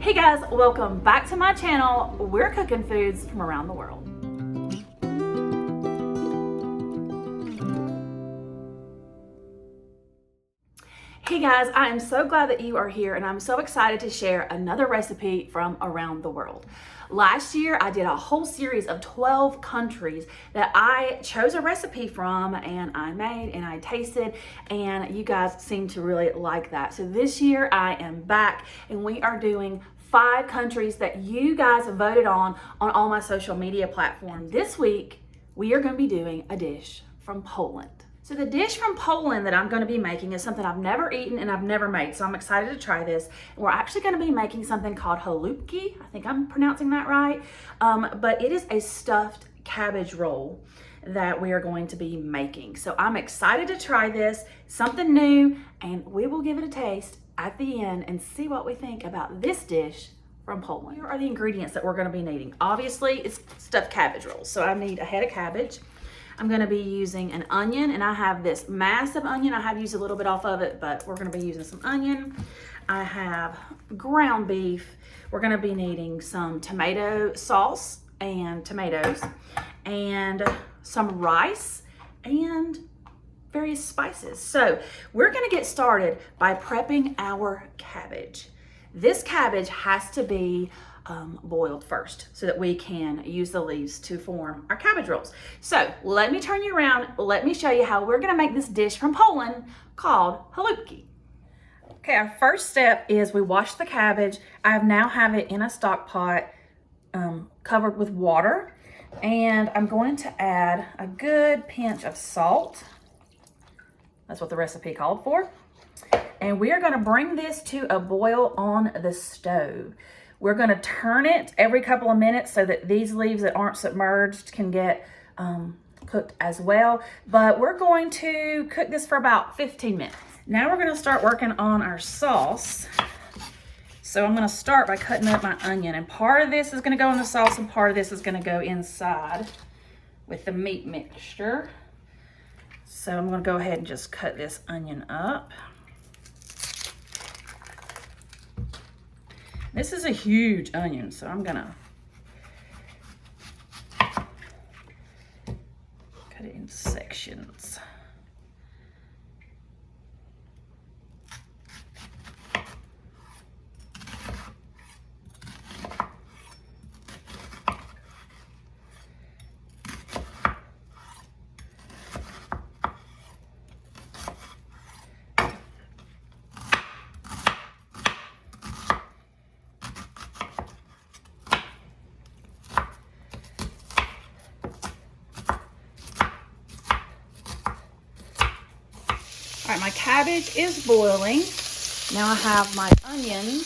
Hey guys, welcome back to my channel. We're cooking foods from around the world. Hey guys, I am so glad that you are here and I'm so excited to share another recipe from around the world. Last year, I did a whole series of 12 countries that I chose a recipe from and I made and I tasted, and you guys seem to really like that. So this year I am back and we are doing 5 countries that you guys have voted on all my social media platforms. This week, we are going to be doing a dish from Poland. So the dish from Poland that I'm going to be making is something I've never eaten and I've never made. So I'm excited to try this. We're actually going to be making something called chalupki. I think I'm pronouncing that right. But it is a stuffed cabbage roll that we are going to be making. So I'm excited to try this, something new, and we will give it a taste at the end and see what we think about this dish from Poland. Here are the ingredients that we're going to be needing. Obviously, it's stuffed cabbage rolls. So I need a head of cabbage. I'm going to be using an onion, and I have this massive onion. I have used a little bit off of it, but we're going to be using some onion. I have ground beef. We're going to be needing some tomato sauce and tomatoes and some rice and various spices. So we're going to get started by prepping our cabbage. This cabbage has to be boiled first so that we can use the leaves to form our cabbage rolls. So let me turn you around. Let me show you how we're gonna make this dish from Poland called chalupki. Okay, our first step is we wash the cabbage. I now have it in a stock pot covered with water, and I'm going to add a good pinch of salt. That's what the recipe called for. And we are gonna bring this to a boil on the stove. We're going to turn it every couple of minutes so that these leaves that aren't submerged can get cooked as well. But we're going to cook this for about 15 minutes. Now we're going to start working on our sauce. So I'm going to start by cutting up my onion. And part of this is going to go in the sauce and part of this is going to go inside with the meat mixture. So I'm going to go ahead and just cut this onion up. This is a huge onion, so I'm gonna cut it into sections. All right, my cabbage is boiling. Now I have my onions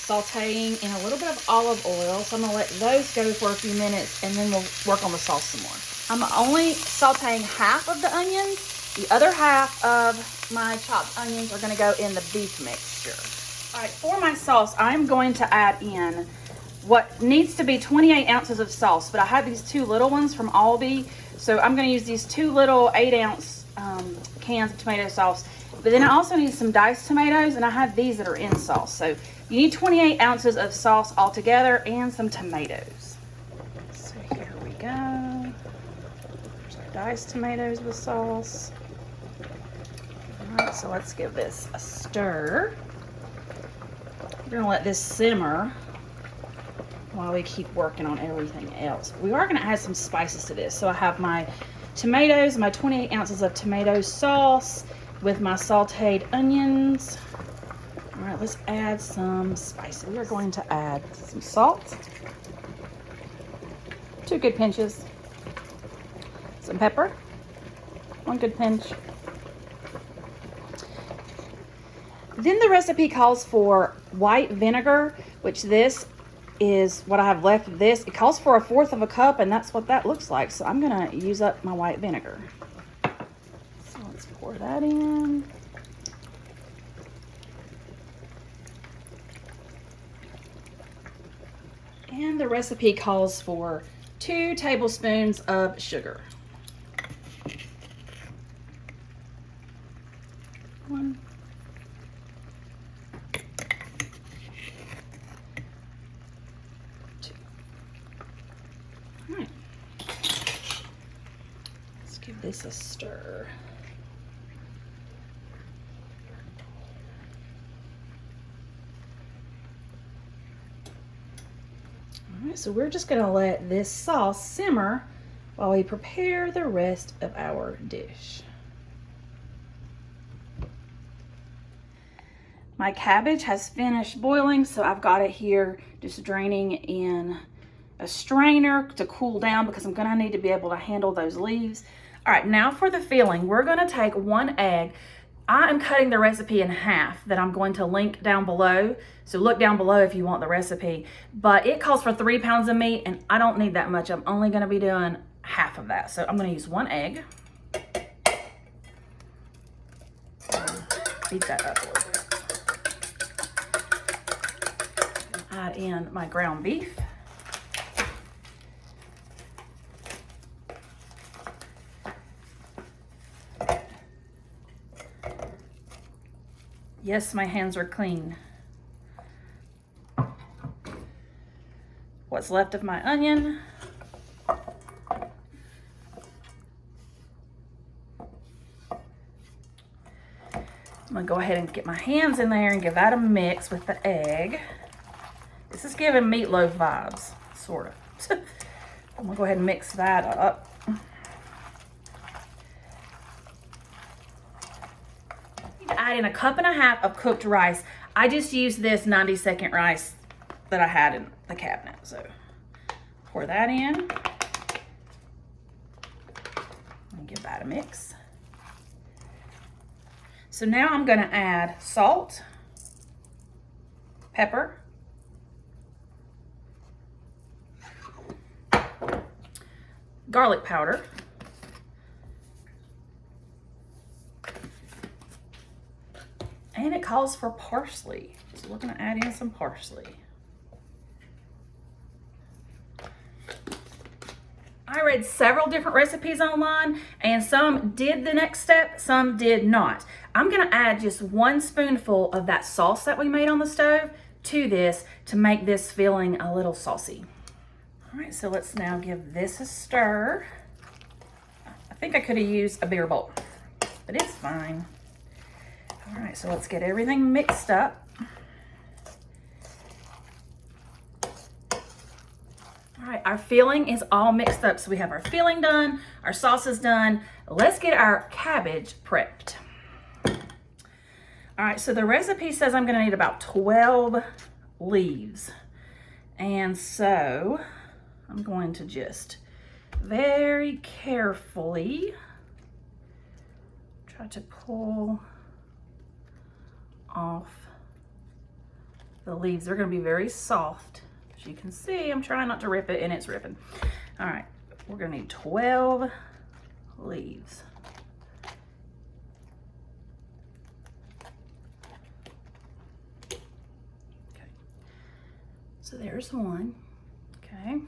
sauteing in a little bit of olive oil. So I'm gonna let those go for a few minutes and then we'll work on the sauce some more. I'm only sauteing half of the onions. The other half of my chopped onions are gonna go in the beef mixture. All right, for my sauce, I'm going to add in what needs to be 28 ounces of sauce, but I have these 2 little ones from Aldi. So I'm gonna use these 2 little 8-ounce cans of tomato sauce, but then I also need some diced tomatoes, and I have these that are in sauce. So you need 28 ounces of sauce altogether and some tomatoes. So here we go. There's our diced tomatoes with sauce. All right, so let's give this a stir. We're gonna let this simmer while we keep working on everything else. We are gonna add some spices to this. So I have my tomatoes, my 28 ounces of tomato sauce with my sauteed onions. All right, let's add some spices. We are going to add some salt, 2 good pinches, some pepper, 1 good pinch. Then the recipe calls for white vinegar, which this is what I have left of this. It calls for 1/4 cup, and that's what that looks like. So I'm gonna use up my white vinegar. So let's pour that in. And the recipe calls for 2 tablespoons of sugar. 1. this a stir. All right, so we're just gonna let this sauce simmer while we prepare the rest of our dish. My cabbage has finished boiling, so I've got it here just draining in a strainer to cool down because I'm gonna need to be able to handle those leaves. All right, now for the filling, we're gonna take 1 egg. I am cutting the recipe in half that I'm going to link down below. So look down below if you want the recipe, but it calls for 3 pounds of meat and I don't need that much. I'm only gonna be doing half of that. So I'm gonna use 1 egg. Beat that up a little bit. Add in my ground beef. Yes, my hands are clean. What's left of my onion. I'm gonna go ahead and get my hands in there and give that a mix with the egg. This is giving meatloaf vibes, sort of. I'm gonna go ahead and mix that up. Add in 1.5 cups of cooked rice. I just used this 90-second rice that I had in the cabinet. So pour that in and give that a mix. So now I'm gonna add salt, pepper, garlic powder, and it calls for parsley. So we're gonna add in some parsley. I read several different recipes online and some did the next step, some did not. I'm gonna add just 1 spoonful of that sauce that we made on the stove to this to make this filling a little saucy. All right, so let's now give this a stir. I think I could have used a bigger bowl, but it's fine. All right, so let's get everything mixed up. All right, our filling is all mixed up. So we have our filling done, our sauce is done. Let's get our cabbage prepped. All right, so the recipe says I'm gonna need about 12 leaves. And so I'm going to just very carefully try to pull off the leaves. They're gonna be very soft. As you can see, I'm trying not to rip it and it's ripping. All right, we're gonna need 12 leaves. Okay, so there's one, okay.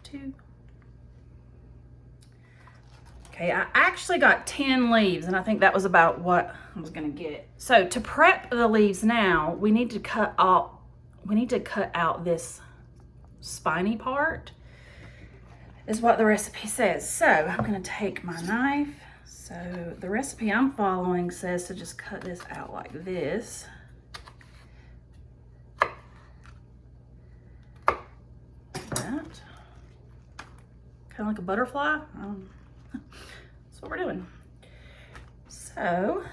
Two. Okay, I actually got 10 leaves and I think that was about what I was gonna get. So to prep the leaves now, we need to cut out this spiny part, is what the recipe says. So I'm gonna take my knife. So the recipe I'm following says to just cut this out like this. That. Kind of like a butterfly. That's what we're doing. So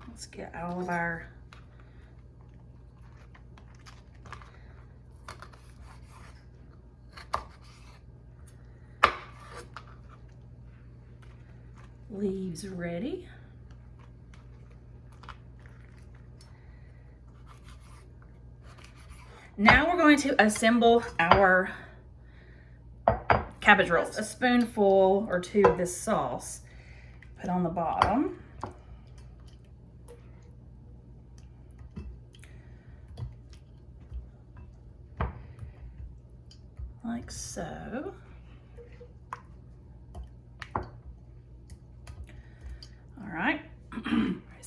let's get all of our leaves ready. Now we're going to assemble our cabbage rolls. A spoonful or 2 of this sauce, put on the bottom. Like so.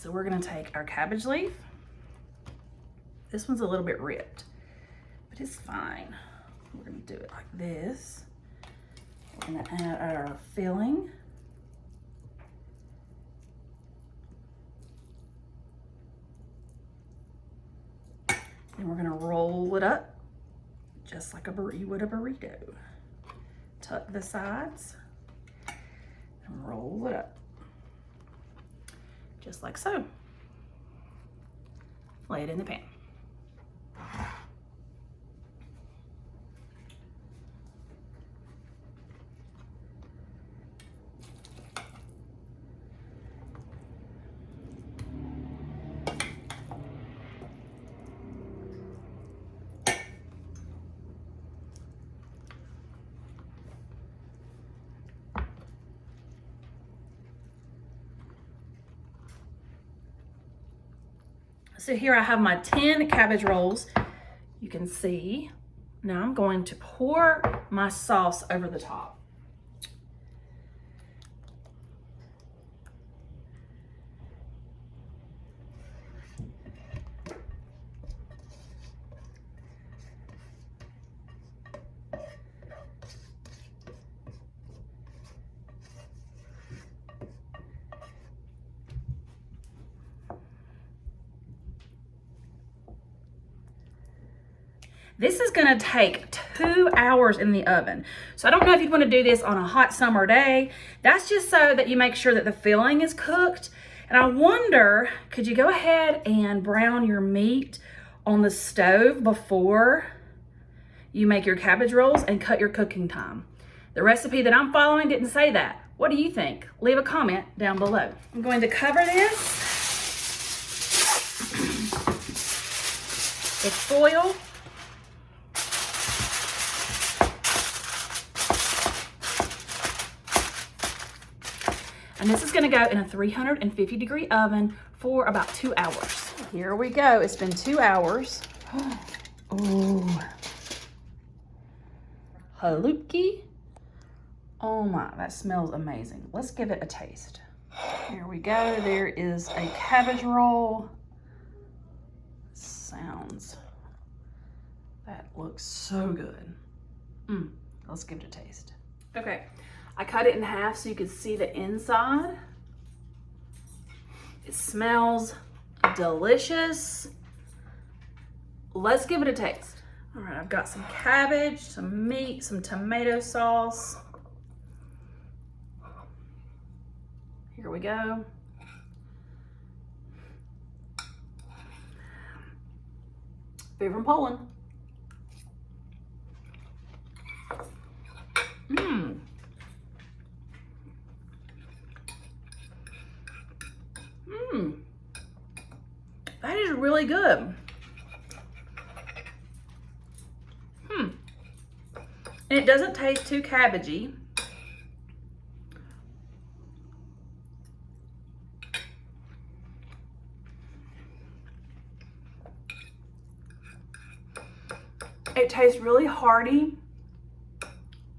So we're gonna take our cabbage leaf. This one's a little bit ripped, but it's fine. We're gonna do it like this. We're gonna add our filling. And we're gonna roll it up just like you would a burrito. Tuck the sides and roll it up. Just like so. Lay it in the pan. So here I have my 10 cabbage rolls. You can see. Now I'm going to pour my sauce over the top. This is gonna take 2 hours in the oven. So I don't know if you'd wanna do this on a hot summer day. That's just so that you make sure that the filling is cooked. And I wonder, could you go ahead and brown your meat on the stove before you make your cabbage rolls and cut your cooking time? The recipe that I'm following didn't say that. What do you think? Leave a comment down below. I'm going to cover this with foil. And this is gonna go in a 350-degree oven for about 2 hours. Here we go, it's been 2 hours. Ooh. Halupki. Oh my, that smells amazing. Let's give it a taste. Here we go, there is a cabbage roll. Sounds, that looks so good. Let's give it a taste. Okay. I cut it in half so you can see the inside. It smells delicious. Let's give it a taste. All right, I've got some cabbage, some meat, some tomato sauce. Here we go. Food from Poland. That is really good. And it doesn't taste too cabbagey. It tastes really hearty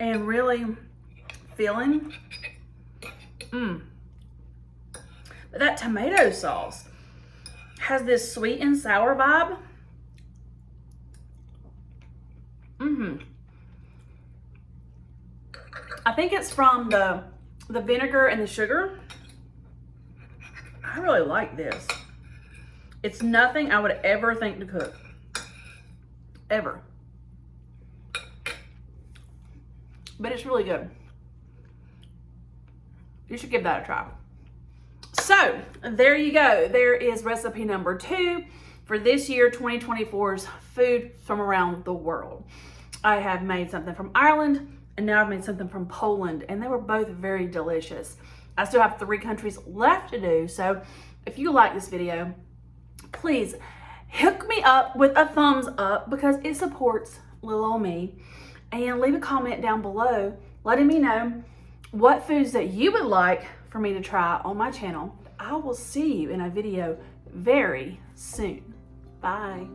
and really filling. But that tomato sauce has this sweet and sour vibe. I think it's from the vinegar and the sugar. I really like this. It's nothing I would ever think to cook. Ever. But it's really good. You should give that a try. So there you go. There is recipe number 2 for this year 2024's food from around the world. I have made something from Ireland and now I've made something from Poland, and they were both very delicious. I still have 3 countries left to do. So if you like this video, please hook me up with a thumbs up because it supports little old me, and leave a comment down below letting me know what foods that you would like for me to try on my channel. I will see you in a video very soon. Bye.